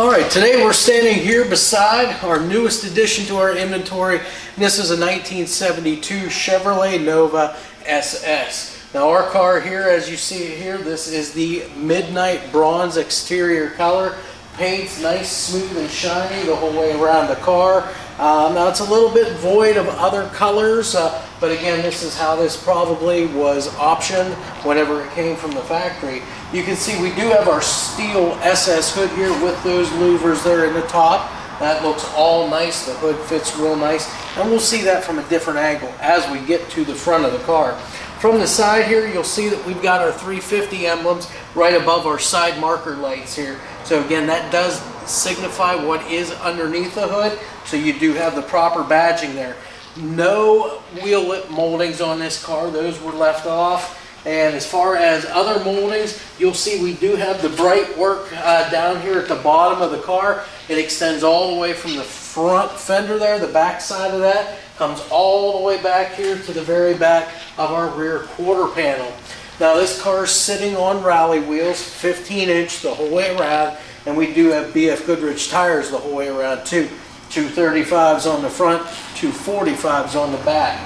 Alright, today we're standing here beside our newest addition to our inventory. And this is a 1972 Chevrolet Nova SS. Now our car here, as you see it here, this is the midnight bronze exterior color. Paint's nice, smooth and shiny the whole way around the car. Now it's a little bit void of other colors, but again, this is how this probably was optioned whenever it came from the factory. You can see we do have our steel SS hood here with those louvers there in the top. That looks all nice. The hood fits real nice, and we'll see that from a different angle as we get to the front of the car. From the side here, you'll see that we've got our 350 emblems right above our side marker lights here. So again, that does signify what is underneath the hood, so you do have the proper badging there. No wheel lip moldings on this car, those were left off. And as far as other moldings, you'll see we do have the bright work down here at the bottom of the car. It extends all the way from the front fender there, the back side of that, comes all the way back here to the very back of our rear quarter panel. Now this car is sitting on rally wheels, 15-inch the whole way around, and we do have BFGoodrich tires the whole way around too. 235s on the front, 245s on the back.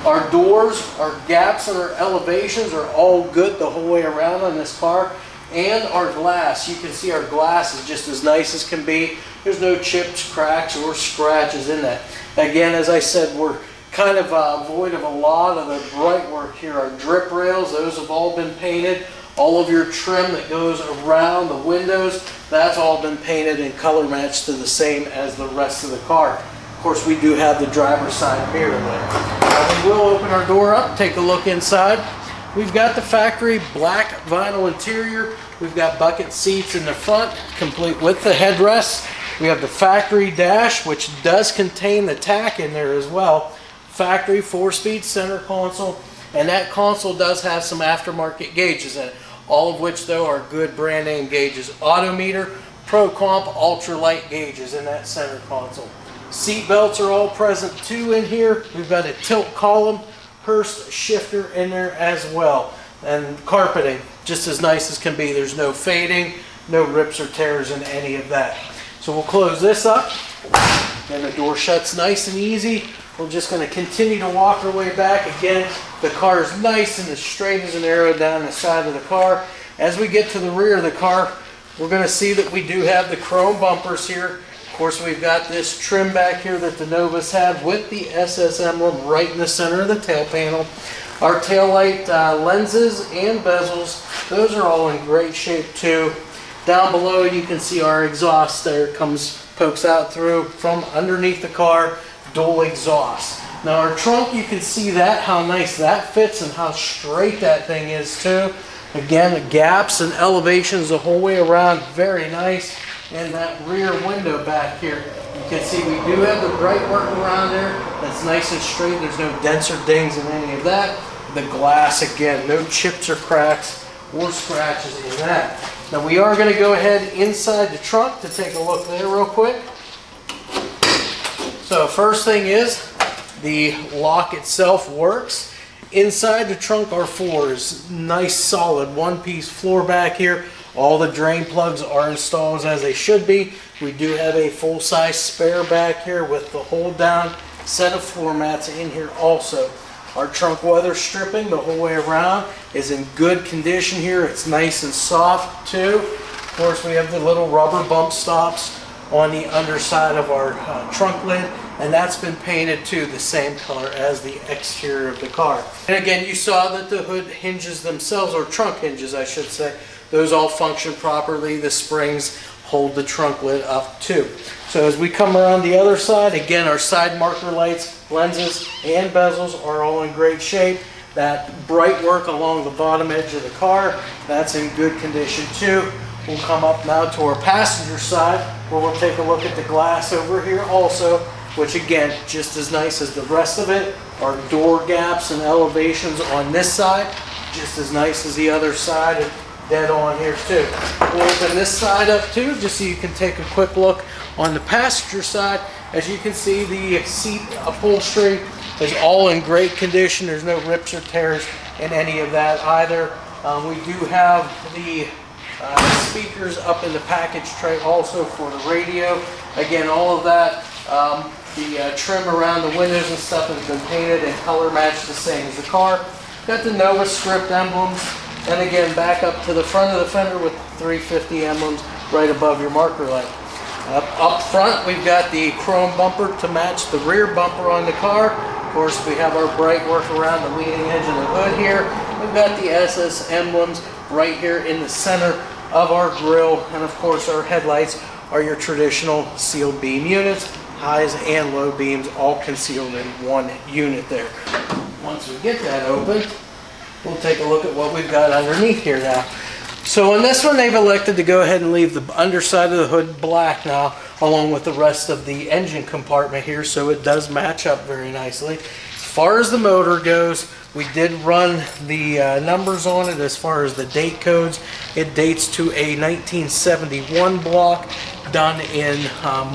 Our doors, our gaps, and our elevations are all good the whole way around on this car. And our glass, you can see our glass is just as nice as can be. There's no chips, cracks, or scratches in that. Again, as I said, we're kind of void of a lot of the bright work here. Our drip rails, those have all been painted. All of your trim that goes around the windows, that's all been painted and color matched to the same as the rest of the car. Of course, we do have the driver's side mirror there. Now we will open our door up, take a look inside. We've got the factory black vinyl interior. We've got bucket seats in the front, complete with the headrests. We have the factory dash, which does contain the tack in there as well. Factory 4-speed center console, and that console does have some aftermarket gauges in it, all of which though are good brand name gauges. AutoMeter, Pro Comp, ultralight gauges in that center console. Seat belts are all present too in here. We've got a tilt column, Hurst shifter in there as well. And carpeting, just as nice as can be. There's no fading, no rips or tears in any of that. So we'll close this up, and the door shuts nice and easy. We're just going to continue to walk our way back. Again, the car is nice and as straight as an arrow down the side of the car. As we get to the rear of the car, we're going to see that we do have the chrome bumpers here. Of course, we've got this trim back here that the Novas had with the SS emblem right in the center of the tail panel. Our taillight lenses and bezels, those are all in great shape too. Down below you can see our exhaust there. It pokes out through from underneath the car, dual exhaust. Now our trunk, you can see that, how nice that fits and how straight that thing is too. Again, the gaps and elevations the whole way around, very nice. And that rear window back here, you can see we do have the bright work around there. That's nice and straight. There's no dents or dings in any of that. The glass, again, no chips or cracks or scratches in that. Now we are going to go ahead inside the trunk to take a look there real quick. So first thing is, the lock itself works. Inside the trunk are floors, nice solid one-piece floor back here. All the drain plugs are installed as they should be. We do have a full-size spare back here with the hold down set of floor mats in here also. Our trunk weather stripping the whole way around is in good condition here. It's nice and soft too. Of course, we have the little rubber bump stops on the underside of our trunk lid, and that's been painted too the same color as the exterior of the car. And again, you saw that the hood hinges themselves, or trunk hinges I should say, those all function properly. The springs hold the trunk lid up too. So as we come around the other side, again, our side marker lights, lenses, and bezels are all in great shape. That bright work along the bottom edge of the car, that's in good condition too. We'll come up now to our passenger side, where we'll take a look at the glass over here also, which again, just as nice as the rest of it. Our door gaps and elevations on this side, just as nice as the other side, and dead on here too. We'll open this side up too, just so you can take a quick look on the passenger side. As you can see, the seat upholstery is all in great condition. There's no rips or tears in any of that either. We do have the Speakers up in the package tray also for the radio. Again, all of that, the trim around the windows and stuff has been painted and color matched the same as the car. Got the Nova script emblems, and again back up to the front of the fender with 350 emblems right above your marker light. Up front we've got the chrome bumper to match the rear bumper on the car. Of course we have our bright work around the leading edge of the hood here. We've got the SS emblems right here in the center of our grille, and of course our headlights are your traditional sealed beam units, highs and low beams all concealed in one unit there. Once we get that open, we'll take a look at what we've got underneath here now. So on this one they've elected to go ahead and leave the underside of the hood black now, along with the rest of the engine compartment here, so it does match up very nicely. As far as the motor goes, we did run the numbers on it as far as the date codes. It dates to a 1971 block done in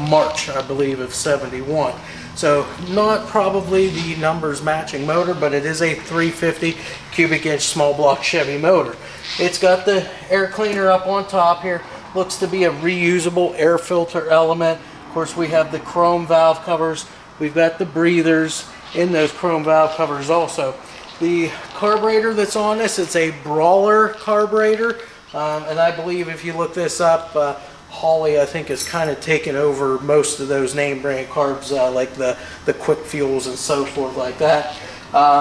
March, I believe, of 71. So not probably the numbers matching motor, but it is a 350 cubic inch small block Chevy motor. It's got the air cleaner up on top here. Looks to be a reusable air filter element. Of course, we have the chrome valve covers. We've got the breathers in those chrome valve covers also. The carburetor that's on this, it's a Brawler carburetor, and I believe if you look this up, Holly, I think, has kind of taken over most of those name brand carbs, like the quick fuels and so forth like that.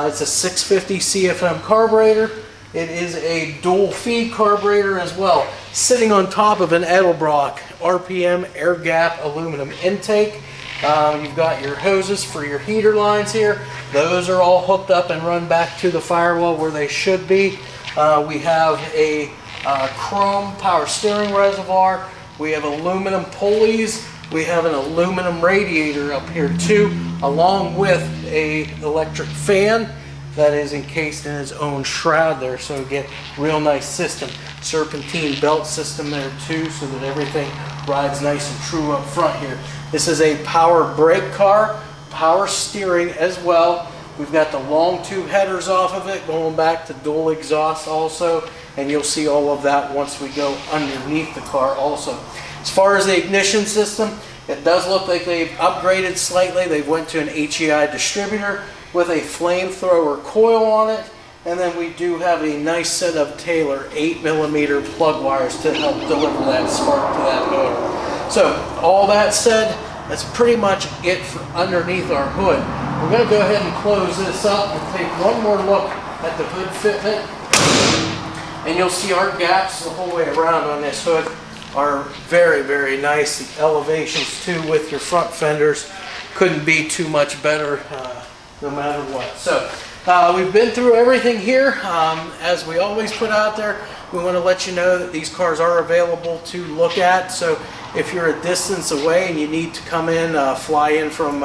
It's a 650 CFM carburetor. It is a dual feed carburetor as well, sitting on top of an Edelbrock RPM air gap aluminum intake. You've got your hoses for your heater lines here. Those are all hooked up and run back to the firewall where they should be. We have a chrome power steering reservoir. We have aluminum pulleys. We have an aluminum radiator up here too, along with a electric fan that is encased in its own shroud there. So again, real nice system. Serpentine belt system there too, so that everything rides nice and true up front here. This is a power brake car, power steering as well. We've got the long tube headers off of it, going back to dual exhaust also, and you'll see all of that once we go underneath the car also. As far as the ignition system, it does look like they've upgraded slightly. They went to an HEI distributor with a flamethrower coil on it, and then we do have a nice set of Taylor 8mm plug wires to help deliver that spark to that motor. So all that said, that's pretty much it for underneath our hood. We're going to go ahead and close this up and take one more look at the hood fitment, and you'll see our gaps the whole way around on this hood are very, very nice. The elevations too with your front fenders couldn't be too much better no matter what. So we've been through everything here. As we always put out there, we want to let you know that these cars are available to look at. So if you're a distance away and you need to come in, fly in from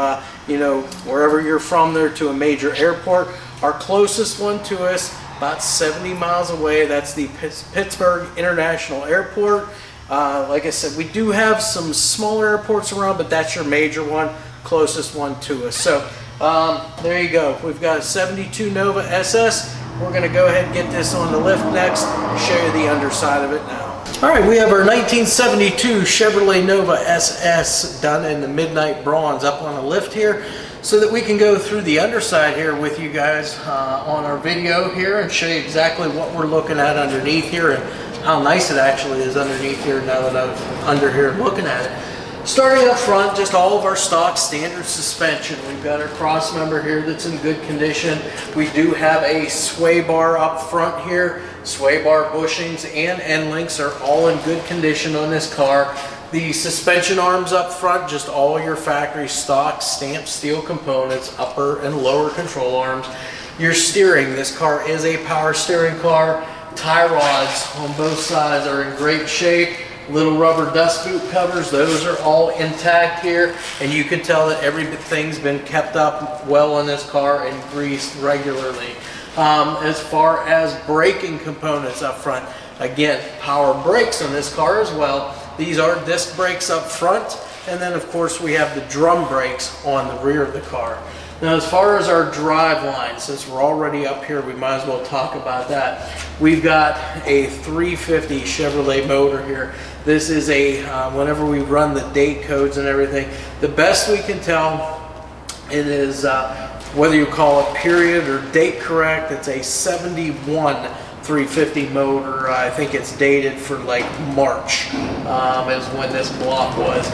you know, wherever you're from there to a major airport, our closest one to us, about 70 miles away, that's the Pittsburgh International Airport. Like I said, we do have some smaller airports around, but that's your major one, closest one to us. So there you go. We've got a 72 Nova SS. We're going to go ahead and get this on the lift next and show you the underside of it now. Alright, we have our 1972 Chevrolet Nova SS done in the midnight bronze up on the lift here, so that we can go through the underside here with you guys on our video here and show you exactly what we're looking at underneath here and how nice it actually is underneath here now that I'm under here looking at it. Starting up front, just all of our stock standard suspension. We've got our cross member here that's in good condition. We do have a sway bar up front here. Sway bar bushings and end links are all in good condition on this car. The suspension arms up front, just all your factory stock stamped steel components, upper and lower control arms. Your steering, this car is a power steering car. Tie rods on both sides are in great shape. Little rubber dust boot covers, those are all intact here, and you can tell that everything's been kept up well on this car and greased regularly. As far as braking components up front, again, power brakes on this car as well. These are disc brakes up front, and then of course we have the drum brakes on the rear of the car. Now, as far as our drive line, since we're already up here, we might as well talk about that. We've got a 350 Chevrolet motor here. This is a, whenever we run the date codes and everything, the best we can tell, it is, whether you call it period or date correct, it's a 71 350 motor. I think it's dated for like March is when this block was.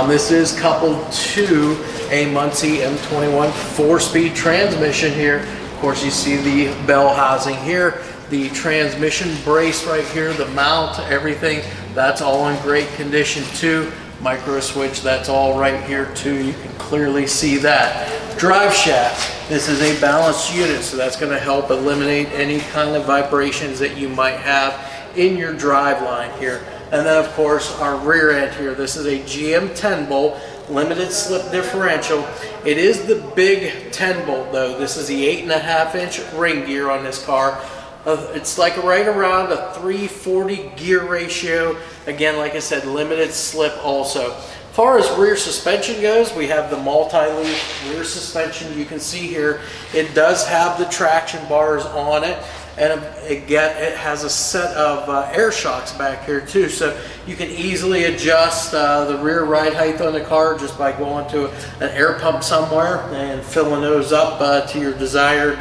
This is coupled to a Muncie M21 4-speed transmission here. Of course, you see the bell housing here, the transmission brace right here, the mount, everything, that's all in great condition too. Micro switch, that's all right here too. You can clearly see that. Drive shaft, this is a balanced unit, so that's going to help eliminate any kind of vibrations that you might have in your drive line here. And then of course our rear end here, this is a GM 10 bolt limited slip differential. It is the big 10 bolt though. This is the 8.5-inch ring gear on this car. It's like right around a 340 gear ratio. Again, like I said, limited slip also. As far as rear suspension goes, we have the multi-loop rear suspension. You can see here, it does have the traction bars on it. And again, it has a set of air shocks back here too. So you can easily adjust the rear ride height on the car just by going to an air pump somewhere and filling those up to your desired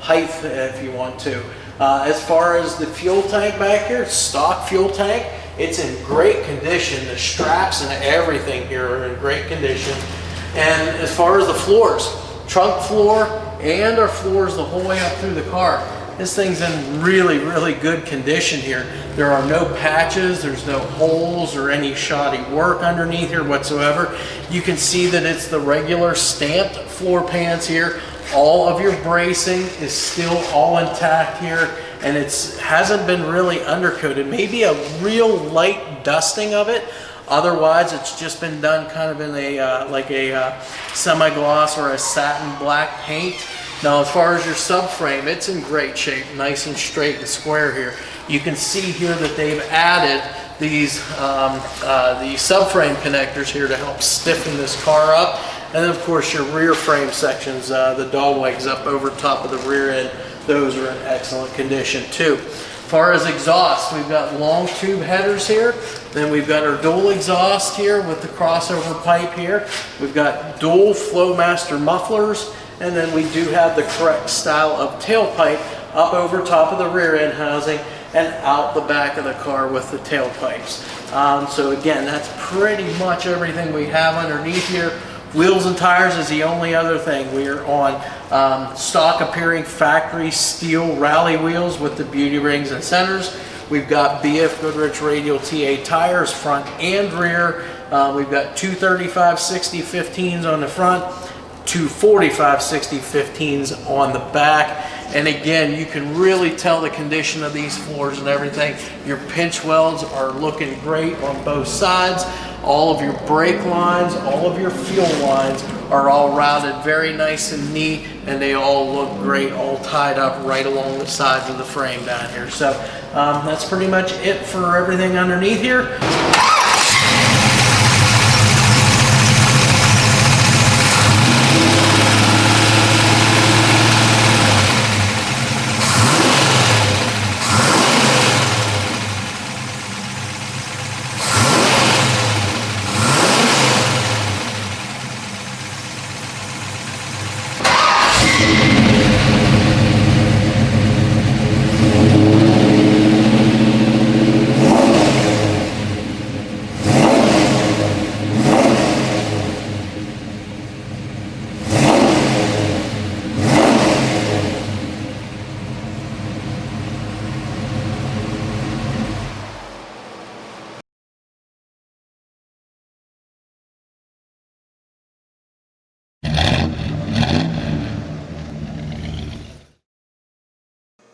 height if you want to. As far as the fuel tank back here, stock fuel tank, it's in great condition. The straps and everything here are in great condition. And as far as the floors, trunk floor and our floors the whole way up through the car, this thing's in really, really good condition here. There are no patches, there's no holes or any shoddy work underneath here whatsoever. You can see that it's the regular stamped floor pans here. All of your bracing is still all intact here, and it hasn't been really undercoated. Maybe a real light dusting of it. Otherwise, it's just been done kind of in a like a semi-gloss or a satin black paint. Now, as far as your subframe, it's in great shape, nice and straight and square here. You can see here that they've added these the subframe connectors here to help stiffen this car up. And then of course your rear frame sections, the dog legs up over top of the rear end, those are in excellent condition too. As far as exhaust, we've got long tube headers here. Then we've got our dual exhaust here with the crossover pipe here. We've got dual Flowmaster mufflers. And then we do have the correct style of tailpipe up over top of the rear end housing and out the back of the car with the tailpipes. So again, that's pretty much everything we have underneath here. Wheels and tires is the only other thing. We are on stock appearing factory steel rally wheels with the beauty rings and centers. We've got BFGoodrich Radial TA tires front and rear. We've got two 35/60 15s on the front, two 45/60 15s on the back. And again, you can really tell the condition of these floors and everything. Your pinch welds are looking great on both sides. All of your brake lines, all of your fuel lines are all routed very nice and neat, and they all look great, all tied up right along the sides of the frame down here. So that's pretty much it for everything underneath here.